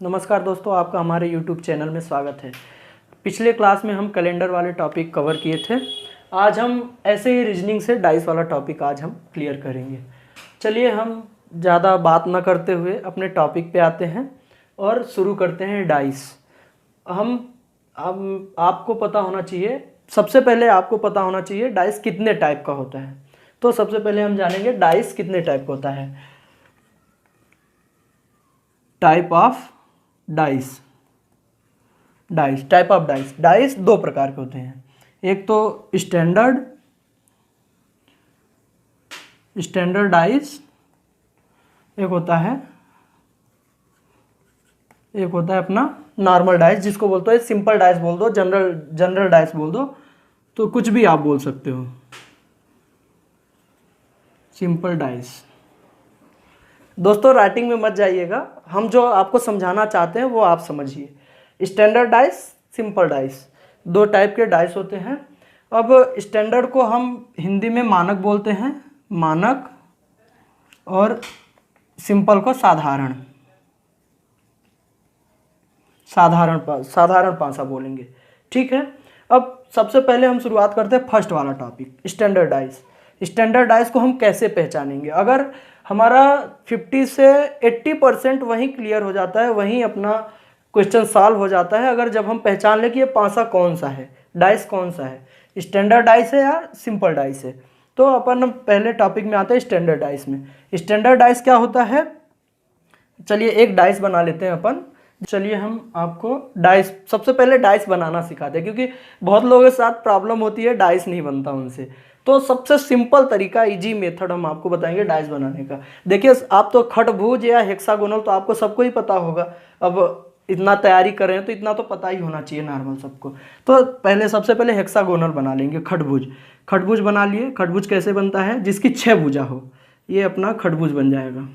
नमस्कार दोस्तों, आपका हमारे YouTube चैनल में स्वागत है। पिछले क्लास में हम कैलेंडर वाले टॉपिक कवर किए थे। आज हम ऐसे ही रीजनिंग से डाइस वाला टॉपिक आज हम क्लियर करेंगे। चलिए हम ज़्यादा बात ना करते हुए अपने टॉपिक पे आते हैं और शुरू करते हैं डाइस। आपको पता होना चाहिए, सबसे पहले आपको पता होना चाहिए डाइस कितने टाइप का होता है। तो सबसे पहले हम जानेंगे डाइस कितने टाइप का होता है। Type of dice. Type of dice. Dice दो प्रकार के होते हैं। एक तो स्टैंडर्ड डाइस, एक होता है अपना नॉर्मल डाइस, जिसको बोलते हैं सिंपल डाइस बोल दो, जनरल डाइस बोल दो, तो कुछ भी आप बोल सकते हो। Simple dice. दोस्तों राइटिंग में मत जाइएगा, हम जो आपको समझाना चाहते हैं वो आप समझिए। स्टैंडर्ड डाइस, सिंपल डाइस, दो टाइप के डाइस होते हैं। अब स्टैंडर्ड को हम हिंदी में मानक बोलते हैं, मानक, और सिंपल को साधारण पासा बोलेंगे। ठीक है। अब सबसे पहले हम शुरुआत करते हैं फर्स्ट वाला topic, standard dice. Standard dice को हम कैसे पहचानेंगे? अगर हमारा 50 से 80% वहीं क्लियर हो जाता है, वहीं अपना क्वेश्चन सॉल्व हो जाता है अगर जब हम पहचान लें कि ये पासा कौन सा है, डाइस कौन सा है, स्टैंडर्ड डाइस है या सिंपल डाइस है। तो अपन पहले टॉपिक में आते हैं स्टैंडर्ड डाइस में। स्टैंडर्ड डाइस क्या होता है? चलिए एक डाइस बना लेते हैं अपन। चलिए हम आपको डाइस, सबसे पहले डाइस बनाना सिखाते हैं, क्योंकि बहुत लोगों के साथ प्रॉब्लम होती है, डाइस नहीं बनता उनसे। तो सबसे सिंपल तरीका, इजी मेथड हम आपको बताएंगे डाइस बनाने का। देखिए आप तो खटभुज या हेक्सागोनल तो आपको सबको ही पता होगा। अब इतना तैयारी कर रहे हैं तो इतना तो पता ही होना चाहिए नॉर्मल सबको। तो पहले सबसे पहले हेक्सागोनल बना लेंगे, खटभुज बना लिए। खटभुज कैसे बनता है? जिसकी 6 भुजा हो, ये अपना खटभुज बन जाएगा,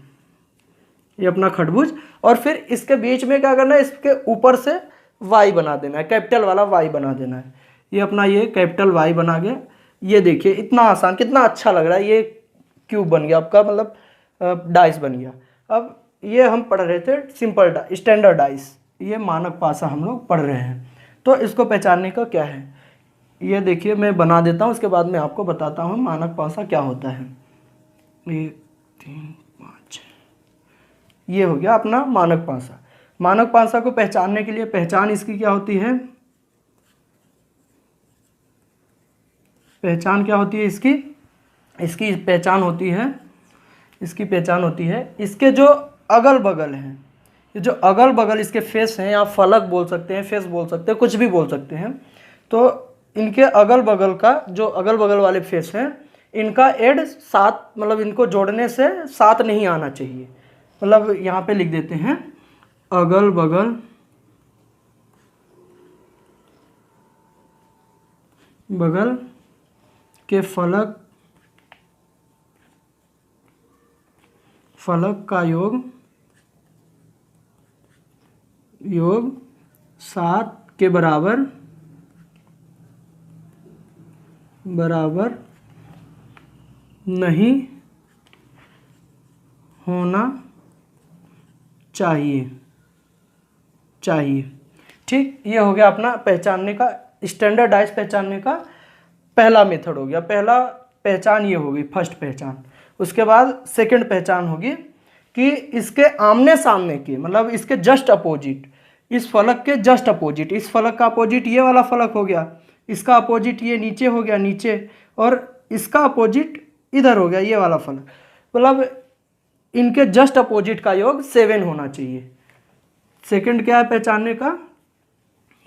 ये अपना खटभुज। और फिर इसके बीच में क्या करना है, इसके ऊपर से वाई बना देना है, कैपिटल वाला वाई बना देना है। ये अपना ये कैपिटल वाई बना गया। ये देखिए इतना आसान, कितना अच्छा लग रहा है। ये क्यूब बन गया आपका, मतलब डाइस बन गया। अब ये हम पढ़ रहे थे स्टैंडर्ड डाइस, ये मानक पासा हम लोग पढ़ रहे हैं। तो इसको पहचानने का क्या है, ये देखिए मैं बना देता हूँ, उसके बाद मैं आपको बताता हूँ मानक पासा क्या होता है। 1 3 5, ये हो गया अपना मानक पासा। मानक पासा को पहचानने के लिए पहचान इसकी क्या होती है? पहचान क्या होती है इसकी? इसकी पहचान होती है इसके जो अगल बगल हैं, ये जो अगल बगल इसके फेस हैं, या फलक बोल सकते हैं, फेस बोल सकते हैं, कुछ भी बोल सकते हैं। तो इनके अगल बगल का जो अगल बगल वाले फेस हैं, इनका एड साथ, मतलब इनको जोड़ने से साथ नहीं आना चाहिए। मतलब यहाँ पे लिख देते हैं अगल बगल के फलक का योग 7 के बराबर नहीं होना चाहिए। ठीक, ये हो गया अपना पहचानने का, स्टैंडर्ड डाइस पहचानने का पहला मेथड हो गया। पहला पहचान ये होगी, फर्स्ट पहचान। उसके बाद सेकंड पहचान होगी कि इसके आमने सामने की, मतलब इसके जस्ट अपोजिट, इस फलक के जस्ट अपोजिट, इस फलक का अपोजिट ये वाला फलक हो गया, इसका अपोजिट ये नीचे हो गया, नीचे, और इसका अपोजिट इधर हो गया, ये वाला फलक। मतलब इनके जस्ट अपोजिट का योग 7 होना चाहिए। सेकंड क्या है पहचानने का?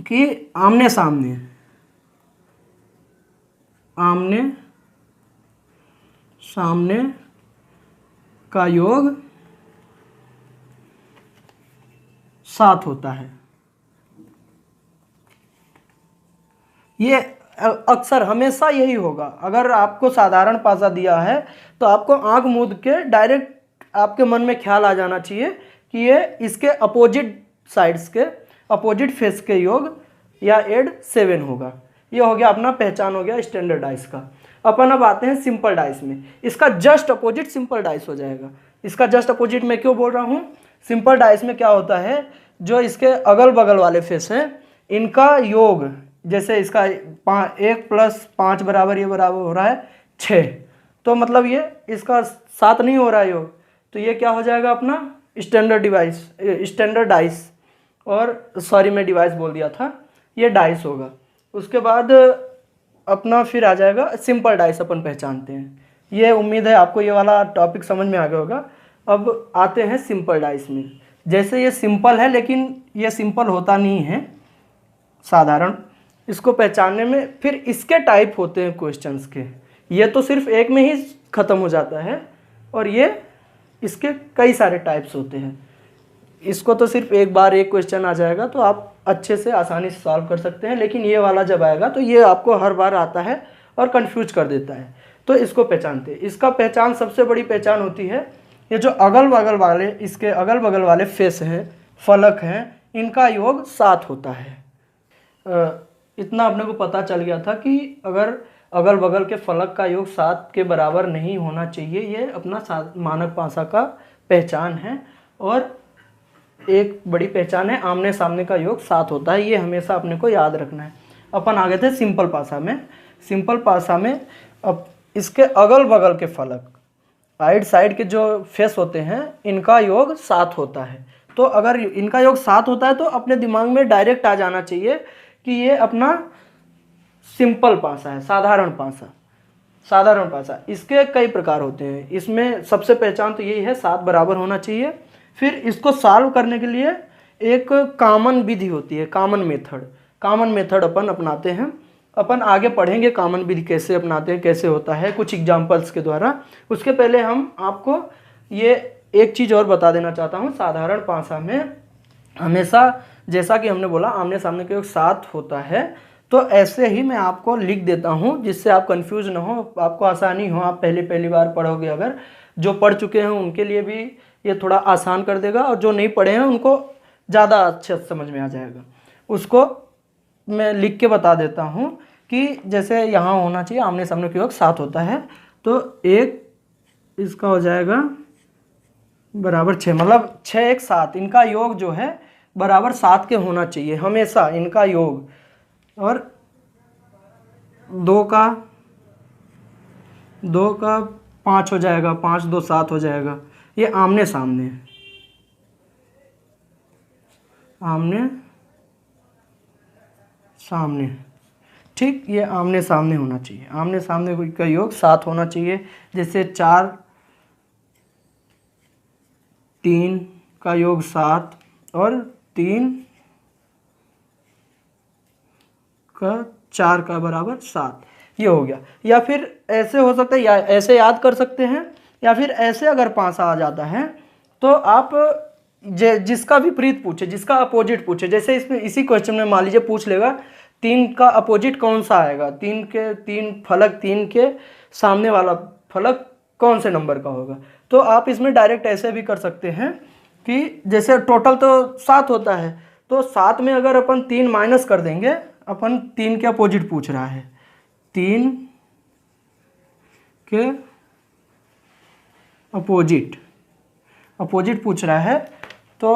कि आमने सामने का योग 7 होता है। ये अक्सर हमेशा यही होगा। अगर आपको साधारण पासा दिया है तो आपको आंख मूंद के डायरेक्ट आपके मन में ख्याल आ जाना चाहिए कि ये इसके अपोजिट साइड्स के, अपोजिट फेस के योग या एड 7 होगा। ये हो गया अपना पहचान, हो गया स्टैंडर्ड डाइस का। अपन अब आते हैं सिंपल डाइस में। इसका जस्ट अपोजिट सिंपल डाइस हो जाएगा। इसका जस्ट अपोजिट मैं क्यों बोल रहा हूँ? सिंपल डाइस में क्या होता है, जो इसके अगल बगल वाले फेस हैं इनका योग, जैसे इसका 1 + 5 बराबर, ये बराबर हो रहा है 6, तो मतलब ये इसका 7 नहीं हो रहा है योग, तो ये क्या हो जाएगा अपना स्टैंडर्ड डाइस, और सॉरी मैं डिवाइस बोल दिया था, ये डाइस होगा। उसके बाद अपना फिर आ जाएगा सिंपल डाइस, अपन पहचानते हैं। ये उम्मीद है आपको ये वाला टॉपिक समझ में आ गया होगा। अब आते हैं सिंपल डाइस में। जैसे ये सिंपल है लेकिन ये सिंपल होता नहीं है साधारण, इसको पहचानने में फिर इसके टाइप होते हैं क्वेश्चंस के। ये तो सिर्फ एक में ही ख़त्म हो जाता है और ये इसके कई सारे टाइप्स होते हैं। इसको तो सिर्फ एक बार एक क्वेश्चन आ जाएगा तो आप अच्छे से आसानी से सॉल्व कर सकते हैं, लेकिन ये वाला जब आएगा तो ये आपको हर बार आता है और कंफ्यूज कर देता है, तो इसको पहचानते हैं। इसका पहचान, सबसे बड़ी पहचान होती है ये जो अगल बगल वाले, इसके अगल बगल वाले फेस हैं, फलक हैं, इनका योग 7 होता है। इतना अपने को पता चल गया था कि अगर अगल बगल के फलक का योग 7 के बराबर नहीं होना चाहिए, ये अपना मानक पासा का पहचान है। और एक बड़ी पहचान है आमने सामने का योग 7 होता है, ये हमेशा अपने को याद रखना है। अपन आ गए थे सिंपल पासा में। सिंपल पासा में अब इसके अगल बगल के फलक, साइड के जो फेस होते हैं, इनका योग 7 होता है। तो अगर इनका योग 7 होता है तो अपने दिमाग में डायरेक्ट आ जाना चाहिए कि ये अपना सिंपल पासा है, साधारण पासा। साधारण पासा इसके कई प्रकार होते हैं, इसमें सबसे पहचान तो यही है 7 बराबर होना चाहिए। फिर इसको सॉल्व करने के लिए एक कॉमन विधि होती है, कॉमन मेथड। कॉमन मेथड अपन अपनाते हैं, अपन आगे पढ़ेंगे कॉमन विधि कैसे अपनाते हैं, कैसे होता है, कुछ एग्जाम्पल्स के द्वारा। उसके पहले हम आपको ये एक चीज़ और बता देना चाहता हूँ। साधारण पासा में हमेशा, जैसा कि हमने बोला, आमने सामने का योग 7 होता है, तो ऐसे ही मैं आपको लिख देता हूँ जिससे आप कंफ्यूज ना हो, आपको आसानी हो। आप पहली बार पढ़ोगे, अगर जो पढ़ चुके हैं उनके लिए भी ये थोड़ा आसान कर देगा, और जो नहीं पढ़े हैं उनको ज़्यादा अच्छे से समझ में आ जाएगा। उसको मैं लिख के बता देता हूँ कि जैसे यहाँ होना चाहिए आमने सामने का योग 7 होता है, तो एक इसका हो जाएगा बराबर 6, मतलब 6 1 7, इनका योग जो है बराबर 7 के होना चाहिए हमेशा इनका योग। और 2 का 5 हो जाएगा, 5 2 7 हो जाएगा। ये आमने सामने, आमने सामने, ठीक, ये आमने सामने होना चाहिए। आमने सामने का योग 7 होना चाहिए। जैसे 4 3 का योग 7 और 3 का 4 का बराबर 7, ये हो गया। या फिर ऐसे हो सकता है, या ऐसे याद कर सकते हैं, या फिर ऐसे अगर पासा आ जाता है तो आप जिसका विपरीत पूछे, जिसका अपोजिट पूछे, जैसे इसमें इसी क्वेश्चन में मान लीजिए पूछ लेगा 3 का अपोजिट कौन सा आएगा, 3 फलक, 3 के सामने वाला फलक कौन से नंबर का होगा, तो आप इसमें डायरेक्ट ऐसे भी कर सकते हैं कि जैसे टोटल तो 7 होता है, तो 7 में अगर अपन 3 माइनस कर देंगे, अपन 3 के अपोजिट पूछ रहा है, 3 के अपोजिट पूछ रहा है, तो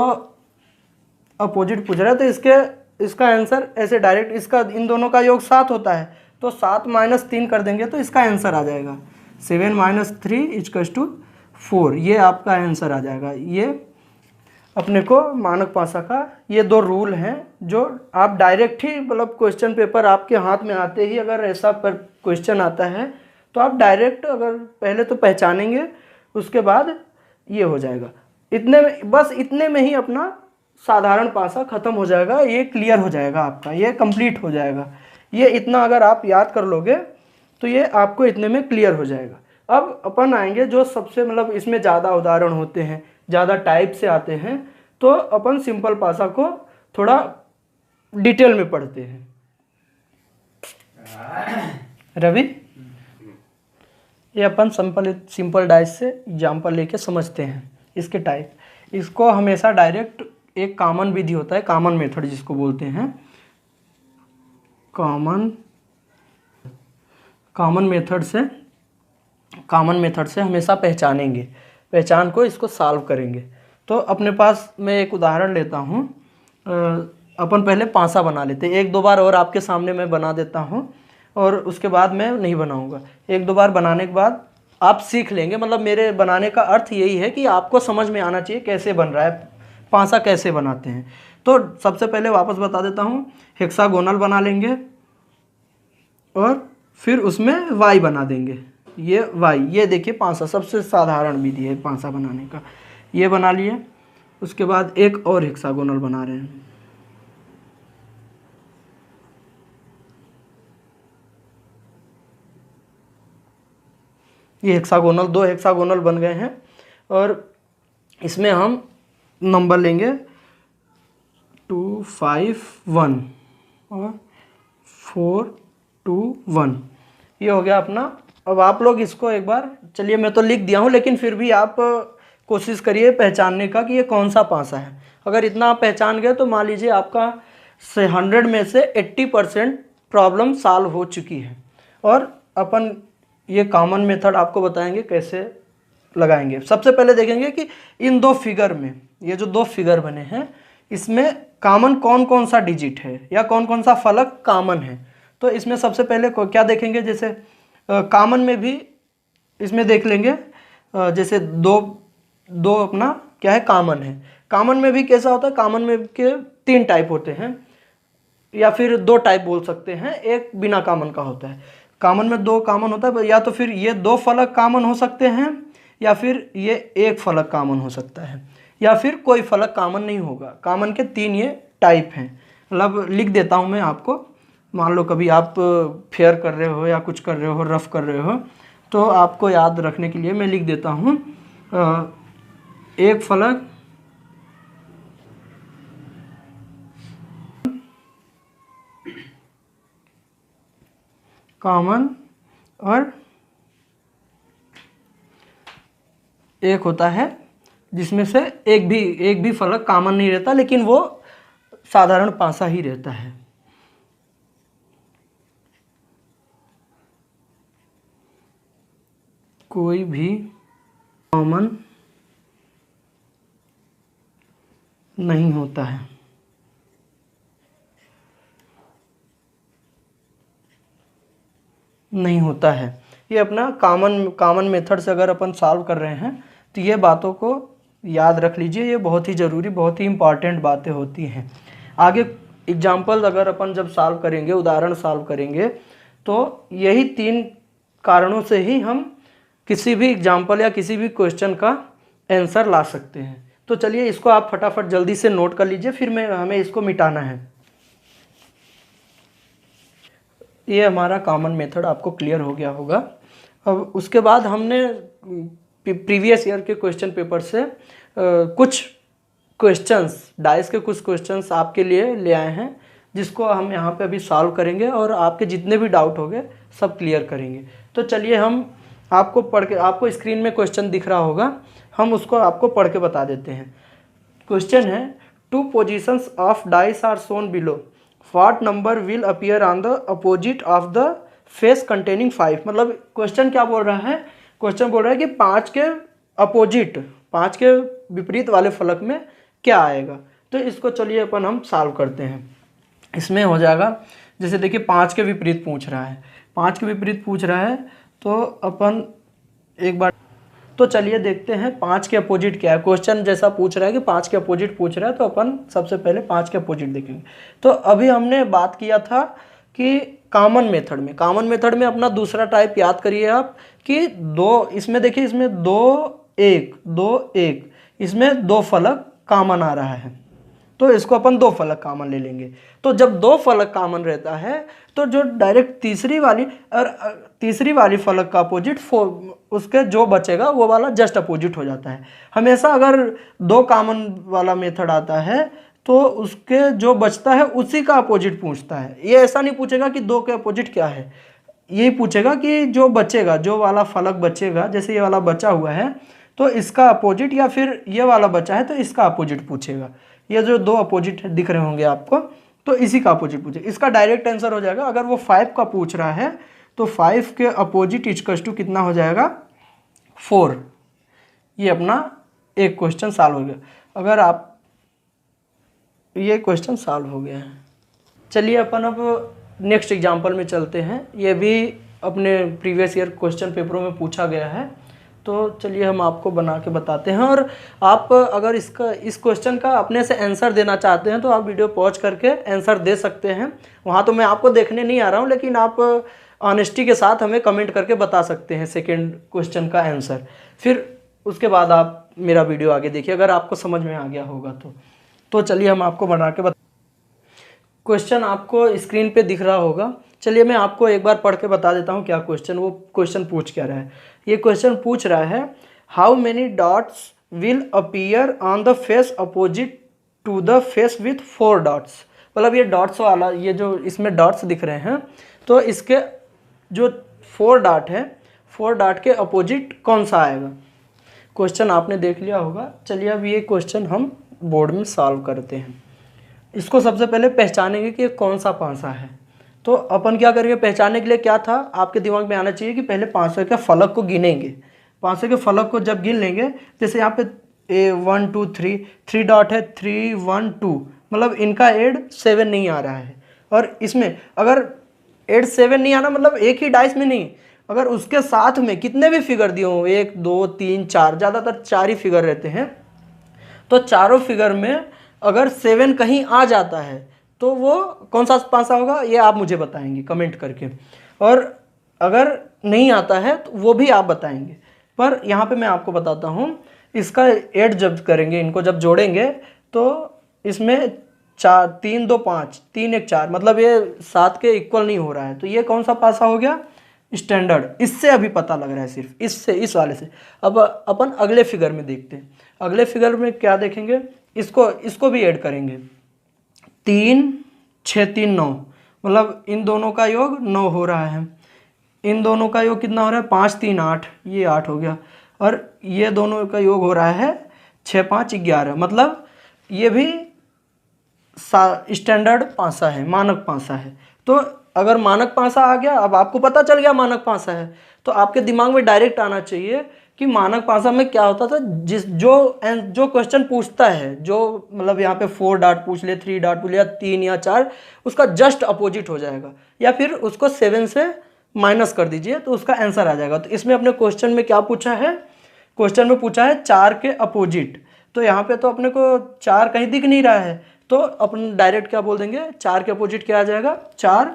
अपोजिट पूछ रहा है, तो इसका आंसर ऐसे डायरेक्ट, इसका इन दोनों का योग 7 होता है, तो 7 - 3 कर देंगे तो इसका आंसर आ जाएगा 7 - 3 = 4, ये आपका आंसर आ जाएगा। ये अपने को मानक पासा का ये 2 रूल हैं जो आप डायरेक्ट ही, मतलब क्वेश्चन पेपर आपके हाथ में आते ही अगर ऐसा पर क्वेश्चन आता है तो आप डायरेक्ट, अगर पहले तो पहचानेंगे, उसके बाद ये हो जाएगा। इतने में, बस इतने में ही अपना साधारण पासा ख़त्म हो जाएगा, ये क्लियर हो जाएगा आपका, ये कंप्लीट हो जाएगा। ये इतना अगर आप याद कर लोगे तो ये आपको इतने में क्लियर हो जाएगा। अब अपन आएंगे जो सबसे, मतलब इसमें ज़्यादा उदाहरण होते हैं, ज़्यादा टाइप से आते हैं, तो अपन सिंपल पासा को थोड़ा डिटेल में पढ़ते हैं। रवि, ये अपन सिंपल डाइस से एग्जाम्पल लेके समझते हैं इसके टाइप। इसको हमेशा डायरेक्ट एक कॉमन विधि होता है, कॉमन मेथड जिसको बोलते हैं, कॉमन मेथड से हमेशा पहचानेंगे, पहचान को इसको सॉल्व करेंगे। तो अपने पास मैं एक उदाहरण लेता हूँ अपन पहले पासा बना लेते हैं। 1-2 बार और आपके सामने मैं बना देता हूँ और उसके बाद मैं नहीं बनाऊँगा। 1-2 बार बनाने के बाद आप सीख लेंगे। मतलब मेरे बनाने का अर्थ यही है कि आपको समझ में आना चाहिए कैसे बन रहा है, पासा कैसे बनाते हैं। तो सबसे पहले वापस बता देता हूँ, हेक्सागोनल बना लेंगे और फिर उसमें वाई बना देंगे। ये वाई, ये देखिए पासा सबसे साधारण विधि है पासा बनाने का। ये बना लिए, उसके बाद एक और हेक्सागोनल बना रहे हैं। ये हेक्सागोनल, 2 हेक्सागोनल बन गए हैं और इसमें हम नंबर लेंगे 2, 5, 1 और 4, 2, 1। ये हो गया अपना। अब आप लोग इसको एक बार, चलिए मैं तो लिख दिया हूँ लेकिन फिर भी आप कोशिश करिए पहचानने का कि ये कौन सा पासा है। अगर इतना आप पहचान गए तो मान लीजिए आपका 100 में से 80% प्रॉब्लम सॉल्व हो चुकी है। और अपन ये कॉमन मेथड आपको बताएंगे कैसे लगाएंगे। सबसे पहले देखेंगे कि इन 2 फिगर में, ये जो 2 फिगर बने हैं इसमें कॉमन कौन कौन सा डिजिट है या कौन कौन सा फलक कॉमन है। तो इसमें सबसे पहले क्या देखेंगे, जैसे कॉमन में भी इसमें देख लेंगे। जैसे दो अपना क्या है, कॉमन है। कॉमन में भी कैसा होता है, कॉमन में के 3 टाइप होते हैं या फिर 2 टाइप बोल सकते हैं, एक बिना कॉमन का होता है। कॉमन में 2 कॉमन होता है, या तो फिर ये 2 फलक कॉमन हो सकते हैं या फिर ये 1 फलक कॉमन हो सकता है या फिर कोई फलक कॉमन नहीं होगा। कॉमन के 3 ये टाइप हैं। मतलब लिख देता हूँ मैं आपको। मान लो कभी आप फेयर कर रहे हो या कुछ कर रहे हो, रफ कर रहे हो, तो आपको याद रखने के लिए मैं लिख देता हूँ। एक फलक कॉमन और एक होता है जिसमें से एक भी फलक कॉमन नहीं रहता लेकिन वो साधारण पासा ही रहता है। कोई भी कॉमन नहीं होता है। नहीं होता है। ये अपना कॉमन मेथड से अगर अपन सॉल्व कर रहे हैं तो ये बातों को याद रख लीजिए। ये बहुत ही ज़रूरी, बहुत ही इंपॉर्टेंट बातें होती हैं। आगे एग्जाम्पल अगर अपन जब सॉल्व करेंगे, उदाहरण सॉल्व करेंगे, तो यही 3 कारणों से ही हम किसी भी एग्जाम्पल या किसी भी क्वेश्चन का आंसर ला सकते हैं। तो चलिए इसको आप फटाफट जल्दी से नोट कर लीजिए, फिर हमें इसको मिटाना है। ये हमारा कॉमन मेथड आपको क्लियर हो गया होगा। अब उसके बाद हमने प्रीवियस ईयर के क्वेश्चन पेपर से कुछ क्वेश्चंस, डाइस के कुछ क्वेश्चंस आपके लिए ले आए हैं, जिसको हम यहाँ पे अभी सॉल्व करेंगे और आपके जितने भी डाउट होंगे सब क्लियर करेंगे। तो चलिए हम आपको पढ़ के, आपको स्क्रीन में क्वेश्चन दिख रहा होगा, हम उसको आपको पढ़ के बता देते हैं। क्वेश्चन है 2 positions of dice are shown below, what number will appear on the opposite of the face containing 5। मतलब क्वेश्चन क्या बोल रहा है, क्वेश्चन बोल रहा है कि 5 के अपोजिट, 5 के विपरीत वाले फलक में क्या आएगा। तो इसको चलिए अपन हम सॉल्व करते हैं। इसमें हो जाएगा, जैसे देखिए 5 के विपरीत पूछ रहा है, 5 के विपरीत पूछ रहा है, तो अपन एक बार, तो चलिए देखते हैं 5 के अपोजिट क्या है। क्वेश्चन जैसा पूछ रहा है कि 5 के अपोजिट पूछ रहा है, तो अपन सबसे पहले 5 के अपोजिट देखेंगे। तो अभी हमने बात किया था कि कॉमन मेथड में अपना दूसरा टाइप याद करिए आप, कि 2, इसमें देखिए इसमें 2 1 इसमें 2 फलक कॉमन आ रहा है, तो इसको अपन 2 फलक कॉमन ले लेंगे। तो जब 2 फलक कॉमन रहता है तो जो डायरेक्ट तीसरी वाली फलक का अपोजिट उसके जो बचेगा वो वाला जस्ट अपोजिट हो जाता है। हमेशा अगर 2 कॉमन वाला मेथड आता है तो उसके जो बचता है उसी का अपोजिट पूछता है। ये ऐसा नहीं पूछेगा कि 2 के अपोजिट क्या है, यही पूछेगा कि जो बचेगा, जो वाला फलक बचेगा, जैसे ये वाला बचा हुआ है तो इसका अपोजिट, या फिर ये वाला बचा है तो इसका अपोजिट पूछेगा। ये जो 2 अपोजिट दिख रहे होंगे आपको, तो इसी का अपोजिट पूछेगा। इसका डायरेक्ट आंसर हो जाएगा, अगर वो 5 का पूछ रहा है तो 5 के अपोजिट इक्वल्स टू कितना हो जाएगा, 4। ये अपना एक क्वेश्चन सॉल्व हो गया। अगर आप ये क्वेश्चन सॉल्व हो गया है। चलिए अपन अब नेक्स्ट एग्जांपल में चलते हैं। ये भी अपने प्रीवियस ईयर क्वेश्चन पेपरों में पूछा गया है, तो चलिए हम आपको बना के बताते हैं। और आप अगर इस क्वेश्चन का अपने से आंसर देना चाहते हैं तो आप वीडियो पॉज करके आंसर दे सकते हैं। वहाँ तो मैं आपको देखने नहीं आ रहा हूँ, लेकिन आप ऑनेस्टी के साथ हमें कमेंट करके बता सकते हैं सेकेंड क्वेश्चन का आंसर। फिर उसके बाद आप मेरा वीडियो आगे देखिए, अगर आपको समझ में आ गया होगा तो चलिए हम आपको बना के क्वेश्चन आपको स्क्रीन पे दिख रहा होगा। चलिए मैं आपको एक बार पढ़ के बता देता हूँ क्या वो क्वेश्चन पूछ क्या रहा है। ये क्वेश्चन पूछ रहा है, how many dots will appear on the face opposite to the face with 4 dots. मतलब ये डॉट्स वाला, ये जो इसमें डॉट्स दिख रहे हैं, तो इसके जो 4 डॉट है, 4 डॉट के अपोजिट कौन सा आएगा। क्वेश्चन आपने देख लिया होगा। चलिए अब ये क्वेश्चन हम बोर्ड में सॉल्व करते हैं। इसको सबसे पहले पहचानेंगे कि ये कौन सा पासा है। तो अपन क्या करेंगे, पहचानने के लिए क्या था आपके दिमाग में आना चाहिए कि पहले 500 के फलक को गिनेंगे। 500 के फलक को जब गिन लेंगे, जैसे यहाँ पे 1 2 3 डॉट है, 3 1 2, मतलब इनका एड 7 नहीं आ रहा है। और इसमें अगर एड 7 नहीं आना, मतलब एक ही डाइस में नहीं, अगर उसके साथ में कितने भी फिगर दिए हों, 1 2 3 4, ज़्यादातर 4 ही फिगर रहते हैं, तो चारों फिगर में अगर 7 कहीं आ जाता है तो वो कौन सा पासा होगा, ये आप मुझे बताएंगे कमेंट करके। और अगर नहीं आता है तो वो भी आप बताएंगे। पर यहाँ पे मैं आपको बताता हूँ, इसका ऐड जब करेंगे, इनको जब जोड़ेंगे तो इसमें 4 3 2 5 3 1 4, मतलब ये 7 के इक्वल नहीं हो रहा है। तो ये कौन सा पासा हो गया, स्टैंडर्ड। इससे अभी पता लग रहा है, सिर्फ इससे, इस वाले से। अब अपन अगले फिगर में देखते हैं। अगले फिगर में क्या देखेंगे, इसको भी ऐड करेंगे। 3 6 3 9, मतलब इन दोनों का योग 9 हो रहा है। इन दोनों का योग कितना हो रहा है, 5 3 8, ये 8 हो गया। और ये दोनों का योग हो रहा है 6 5 11, मतलब ये भी स्टैंडर्ड पासा है, मानक पासा है। तो अगर मानक पासा आ गया, अब आपको पता चल गया मानक पासा है, तो आपके दिमाग में डायरेक्ट आना चाहिए कि मानक पासा में क्या होता था। जो क्वेश्चन पूछता है, जो मतलब यहाँ पे 4 डॉट पूछ ले, 3 डॉट पूछ ले, या 3 या 4, उसका जस्ट अपोजिट हो जाएगा, या फिर उसको 7 से माइनस कर दीजिए तो उसका आंसर आ जाएगा। तो इसमें अपने क्वेश्चन में क्या पूछा है, क्वेश्चन में पूछा है 4 के अपोजिट। तो यहाँ पे तो अपने को 4 कहीं दिख नहीं रहा है, तो अपन डायरेक्ट क्या बोल देंगे, 4 के अपोजिट क्या आ जाएगा, 4,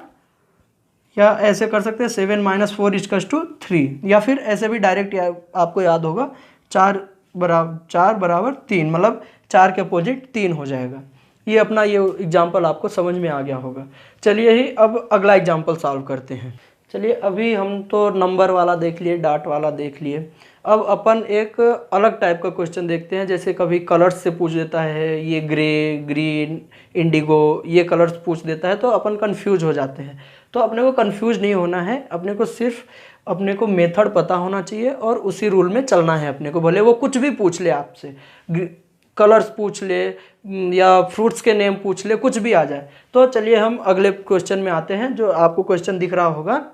या ऐसे कर सकते हैं 7 - 4 = 3, या फिर ऐसे भी डायरेक्ट आपको याद होगा 4 बराबर 3, मतलब 4 के अपोजिट 3 हो जाएगा। ये अपना ये एग्जाम्पल आपको समझ में आ गया होगा। चलिए ही अब अगला एग्जाम्पल सॉल्व करते हैं। चलिए अभी हम तो नंबर वाला देख लिए, डॉट वाला देख लिए। अब अपन एक अलग टाइप का क्वेश्चन देखते हैं। जैसे कभी कलर्स से पूछ देता है, ये ग्रे, ग्रीन, इंडिगो, ये कलर्स पूछ देता है, तो अपन कंफ्यूज हो जाते हैं। तो अपने को कंफ्यूज नहीं होना है, अपने को सिर्फ अपने को मेथड पता होना चाहिए और उसी रूल में चलना है अपने को। भले वो कुछ भी पूछ ले आपसे, कलर्स पूछ ले या फ्रूट्स के नेम पूछ ले, कुछ भी आ जाए। तो चलिए हम अगले क्वेश्चन में आते हैं। जो आपको क्वेश्चन दिख रहा होगा,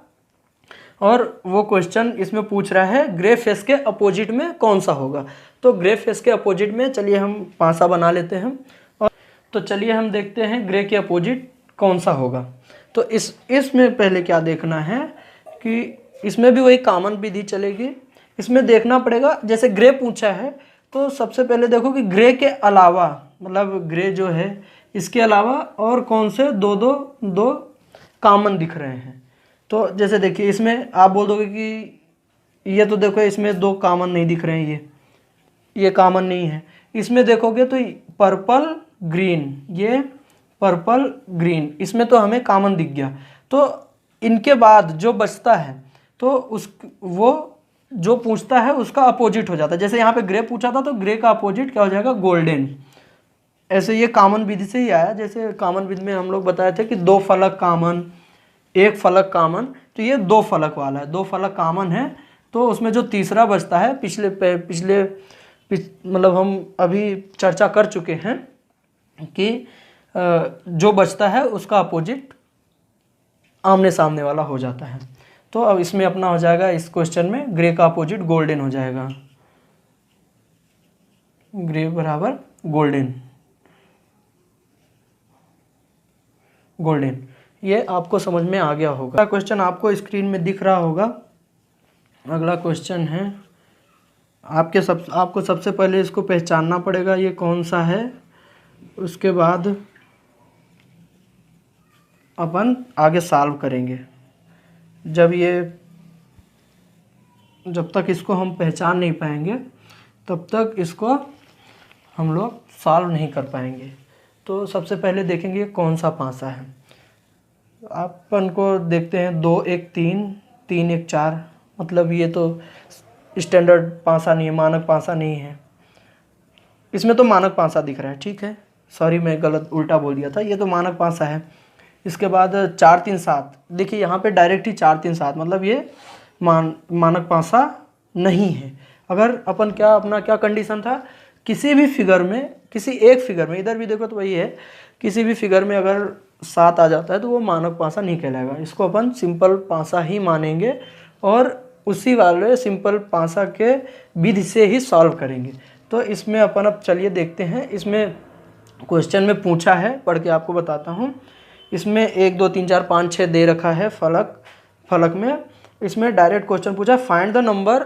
और वो क्वेश्चन इसमें पूछ रहा है ग्रे फेस के अपोजिट में कौन सा होगा। तो ग्रे फेस के अपोजिट में चलिए हम पासा बना लेते हैं। और तो चलिए हम देखते हैं ग्रे के अपोजिट कौन सा होगा। तो इसमें पहले क्या देखना है कि इसमें भी वही कॉमन विधि चलेगी। इसमें देखना पड़ेगा, जैसे ग्रे पूछा है तो सबसे पहले देखो कि ग्रे के अलावा, मतलब ग्रे जो है इसके अलावा और कौन से दो कॉमन दिख रहे हैं। तो जैसे देखिए इसमें आप बोल दोगे कि ये तो देखो इसमें 2 कॉमन नहीं दिख रहे हैं, ये कॉमन नहीं है। इसमें देखोगे तो पर्पल ग्रीन, ये पर्पल ग्रीन, इसमें तो हमें कॉमन दिख गया। तो इनके बाद जो बचता है तो वो जो पूछता है उसका अपोजिट हो जाता है। जैसे यहाँ पे ग्रे पूछा था तो ग्रे का अपोजिट क्या हो जाएगा, गोल्डन। ऐसे ये कॉमन विधि से ही आया। जैसे कॉमन विधि में हम लोग बताए थे कि 2 फलक कॉमन, 1 फलक कॉमन, तो ये 2 फलक वाला है, 2 फलक कॉमन है। तो उसमें जो तीसरा बचता है, पिछले मतलब हम अभी चर्चा कर चुके हैं कि जो बचता है उसका अपोजिट आमने सामने वाला हो जाता है। तो अब इसमें अपना हो जाएगा, इस क्वेश्चन में ग्रे का अपोजिट गोल्डन हो जाएगा, ग्रे बराबर गोल्डन। गोल्डन। ये आपको समझ में आ गया होगा। क्वेश्चन आपको स्क्रीन में दिख रहा होगा। अगला क्वेश्चन है, आपको सबसे पहले इसको पहचानना पड़ेगा ये कौन सा है, उसके बाद अपन आगे सॉल्व करेंगे। जब तक इसको हम पहचान नहीं पाएंगे तब तक इसको हम लोग सॉल्व नहीं कर पाएंगे। तो सबसे पहले देखेंगे कौन सा पासा है। अपन को देखते हैं 2 1 3 3 1 4, मतलब ये तो स्टैंडर्ड पासा नहीं है, मानक पासा नहीं है। इसमें तो मानक पासा दिख रहा है, ठीक है, सॉरी मैं गलत उल्टा बोल दिया था, ये तो मानक पासा है। इसके बाद 4 3 7, देखिए यहाँ पे डायरेक्ट ही 4 3 7, मतलब ये मानक पासा नहीं है। अगर अपन अपना क्या कंडीशन था, किसी भी फिगर में, किसी एक फिगर में, इधर भी देखो तो वही है, किसी भी फिगर में अगर 7 आ जाता है तो वो मानक पासा नहीं कहलाएगा, इसको अपन सिंपल पासा ही मानेंगे और उसी वाले सिंपल पासा के विधि से ही सॉल्व करेंगे। तो इसमें अपन अब चलिए देखते हैं। इसमें क्वेश्चन में पूछा है, पढ़ के आपको बताता हूँ। इसमें 1 2 3 4 5 6 दे रखा है फलक में। इसमें डायरेक्ट क्वेश्चन पूछा, find the number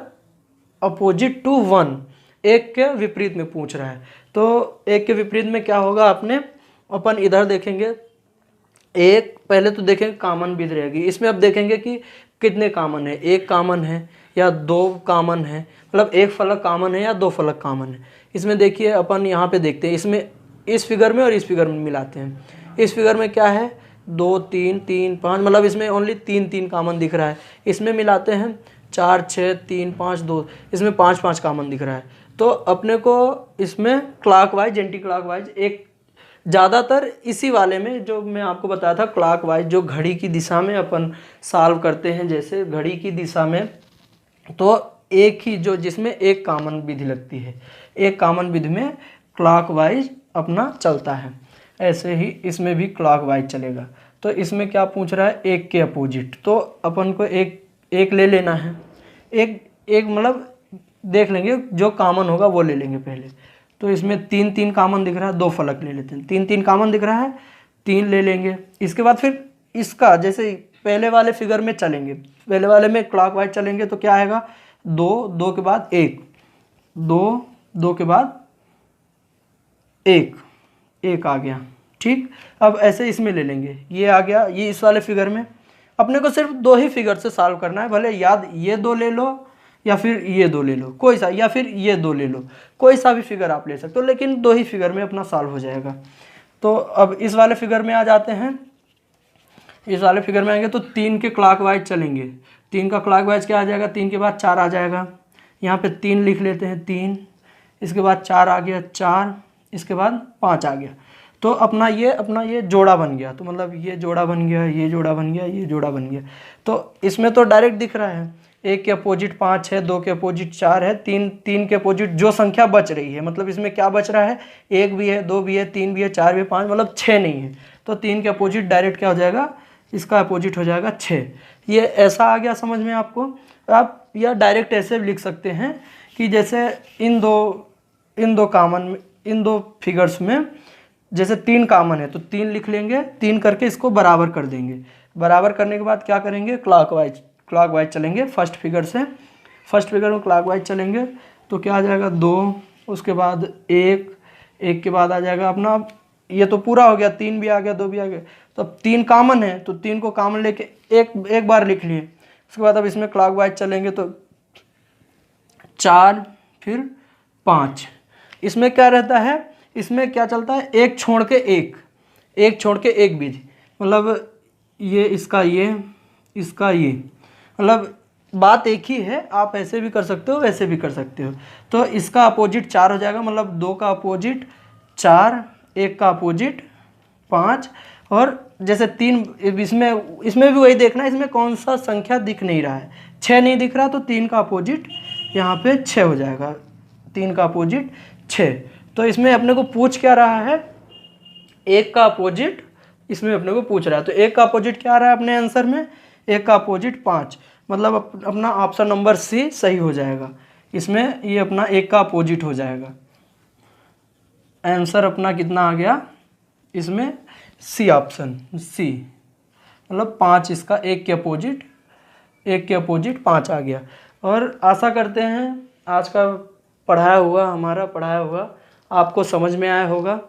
opposite to 1, एक के विपरीत में पूछ रहा है। तो एक के विपरीत में क्या होगा, अपन इधर देखेंगे, एक पहले तो देखेंगे कॉमन विधि रहेगी। इसमें अब देखेंगे कि कितने कॉमन है, एक कॉमन है या 2 कॉमन है, मतलब एक फलक कॉमन है या 2 फलक कॉमन है। इसमें देखिए अपन यहाँ पे देखते हैं, इसमें इस फिगर में और इस फिगर में मिलाते हैं। इस फिगर में क्या है, 2 3 3 5, मतलब इसमें ओनली 3 3 कॉमन दिख रहा है। इसमें मिलाते हैं 4 6 3 5 2, इसमें 5 5 कॉमन दिख रहा है। तो अपने को इसमें क्लॉकवाइज एंटी क्लॉकवाइज, एक ज़्यादातर इसी वाले में जो मैं आपको बताया था क्लॉकवाइज, जो घड़ी की दिशा में अपन सॉल्व करते हैं, जैसे घड़ी की दिशा में, तो एक ही जो जिसमें एक कॉमन विधि लगती है, एक कॉमन विधि में क्लॉकवाइज अपना चलता है। ऐसे ही इसमें भी क्लॉकवाइज चलेगा। तो इसमें क्या पूछ रहा है, एक के अपोजिट, तो अपन को एक ले लेना है। एक मतलब देख लेंगे, जो कॉमन होगा वो ले लेंगे पहले। तो इसमें 3 3 कॉमन दिख रहा है, 2 फलक ले लेते हैं। 3 3 कॉमन दिख रहा है, 3 ले लेंगे। इसके बाद फिर इसका जैसे पहले वाले फिगर में चलेंगे, पहले वाले में क्लॉकवाइज चलेंगे तो क्या आएगा, 2 2 के बाद 1, 2 2 के बाद 1 आ गया, ठीक। अब ऐसे इसमें ले लेंगे, ये आ गया, ये इस वाले फिगर में। अपने को सिर्फ 2 ही फिगर से सॉल्व करना है, भले याद ये 2 ले लो या फिर ये 2 ले लो, कोई सा, या फिर ये 2 ले लो, कोई सा भी फिगर आप ले सकते हो, लेकिन 2 ही फिगर में अपना सॉल्व हो जाएगा। तो अब इस वाले फिगर में आ जाते हैं। इस वाले फिगर में आएंगे तो 3 के क्लॉकवाइज चलेंगे। 3 का क्लॉकवाइज क्या आ जाएगा, 3 के बाद 4 आ जाएगा। यहाँ पे 3 लिख लेते हैं, 3, इसके बाद 4 आ गया, 4, इसके बाद 5 आ गया। तो अपना ये जोड़ा बन गया। तो मतलब ये जोड़ा बन गया, ये जोड़ा बन गया, ये जोड़ा बन गया। तो इसमें तो डायरेक्ट दिख रहा है, 1 के अपोजिट 5 है, 2 के अपोजिट 4 है, 3 के अपोजिट जो संख्या बच रही है, मतलब इसमें क्या बच रहा है, 1 भी है, 2 भी है, 3 भी है, 4 भी है, 5, मतलब 6 नहीं है। तो 3 के अपोजिट डायरेक्ट क्या हो जाएगा, इसका अपोजिट हो जाएगा 6। ये ऐसा आ गया समझ में आपको। आप या डायरेक्ट ऐसे भी लिख सकते हैं कि जैसे इन दो फिगर्स में जैसे 3 कॉमन है तो 3 लिख लेंगे, 3 करके इसको बराबर कर देंगे। बराबर करने के बाद क्या करेंगे, क्लॉकवाइज चलेंगे। फर्स्ट फिगर में क्लॉकवाइज चलेंगे तो क्या आ जाएगा, 2, उसके बाद 1 के बाद आ जाएगा अपना, ये तो पूरा हो गया, 3 भी आ गया, 2 भी आ गया। तो अब 3 कॉमन है तो 3 को कॉमन लेके एक बार लिख लिए। उसके बाद अब इसमें क्लॉकवाइज चलेंगे तो 4 फिर 5। इसमें क्या रहता है, इसमें क्या चलता है, एक छोड़ के एक विधि, मतलब ये इसका ये, मतलब बात एक ही है। आप ऐसे भी कर सकते हो, वैसे भी कर सकते हो। तो इसका अपोजिट 4 हो जाएगा, मतलब 2 का अपोजिट 4, 1 का अपोजिट 5, और जैसे 3, इसमें भी वही देखना है, इसमें कौन सा संख्या दिख नहीं रहा है, 6 नहीं दिख रहा, तो 3 का अपोजिट यहाँ पे 6 हो जाएगा, 3 का अपोजिट 6। तो इसमें अपने को पूछ क्या रहा है, 1 का अपोजिट इसमें अपने को पूछ रहा है। तो 1 का अपोजिट क्या आ रहा है अपने आंसर में, 1 का अपोजिट 5, मतलब अपना ऑप्शन नंबर सी सही हो जाएगा। इसमें ये अपना 1 का अपोजिट हो जाएगा। आंसर अपना कितना आ गया, इसमें सी ऑप्शन, सी मतलब 5 इसका, एक के अपोजिट 5 आ गया। और आशा करते हैं आज का पढ़ाया हुआ आपको समझ में आया होगा।